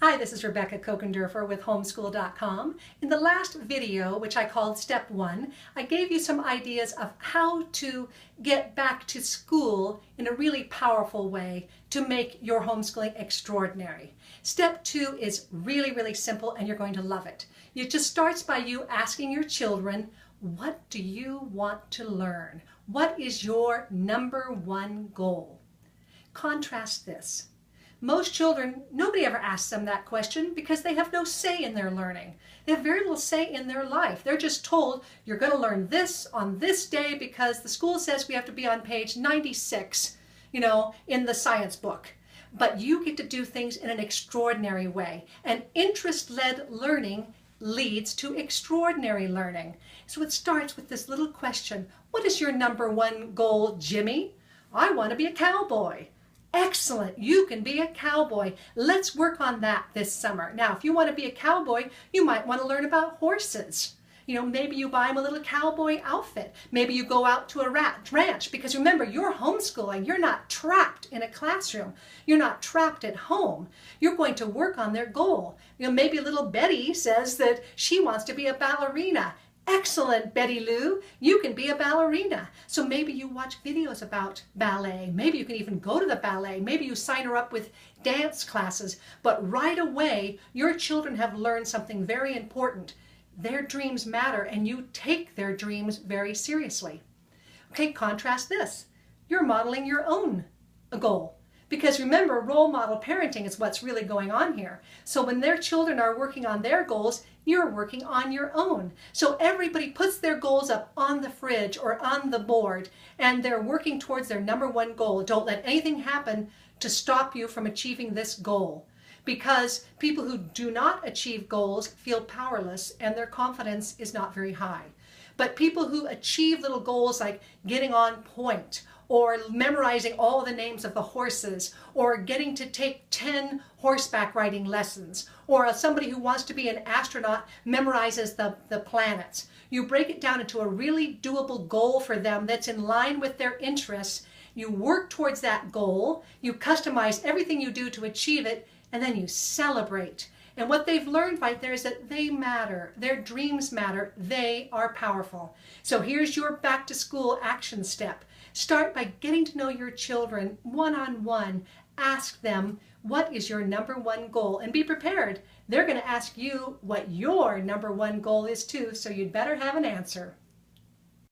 Hi, this is Rebecca Kokendorfer with Homeschool.com. In the last video, which I called Step 1, I gave you some ideas of how to get back to school in a really powerful way to make your homeschooling extraordinary. Step 2 is really simple and you're going to love it. It just starts by you asking your children, what do you want to learn? What is your number one goal? Contrast this. Most children, nobody ever asks them that question because they have no say in their learning. They have very little say in their life. They're just told, you're going to learn this on this day because the school says we have to be on page 96, in the science book. But you get to do things in an extraordinary way. And interest-led learning leads to extraordinary learning. So it starts with this little question. What is your number one goal, Jimmy? I want to be a cowboy. Excellent, you can be a cowboy. Let's work on that this summer. Now, if you want to be a cowboy, you might want to learn about horses. Maybe you buy them a little cowboy outfit. Maybe you go out to a ranch because remember, you're homeschooling. You're not trapped in a classroom. You're not trapped at home. You're going to work on their goal. Maybe little Betty says that she wants to be a ballerina. Excellent, Betty Lou. You can be a ballerina. So maybe you watch videos about ballet. Maybe you can even go to the ballet. Maybe you sign her up with dance classes. But right away, your children have learned something very important. Their dreams matter, and you take their dreams very seriously. Okay, contrast this. You're modeling your own goal. Because remember, role model parenting is what's really going on here. So when their children are working on their goals, you're working on your own. So everybody puts their goals up on the fridge or on the board, and they're working towards their number one goal. Don't let anything happen to stop you from achieving this goal. Because people who do not achieve goals feel powerless and their confidence is not very high. But people who achieve little goals like getting on point, or memorizing all the names of the horses, or getting to take 10 horseback riding lessons, or somebody who wants to be an astronaut memorizes the planets. You break it down into a really doable goal for them that's in line with their interests. You work towards that goal, you customize everything you do to achieve it, and then you celebrate. And what they've learned right there is that they matter. Their dreams matter. They are powerful. So here's your back to school action step. Start by getting to know your children one-on-one. Ask them, what is your number one goal? And be prepared. They're going to ask you what your number one goal is too, so you'd better have an answer.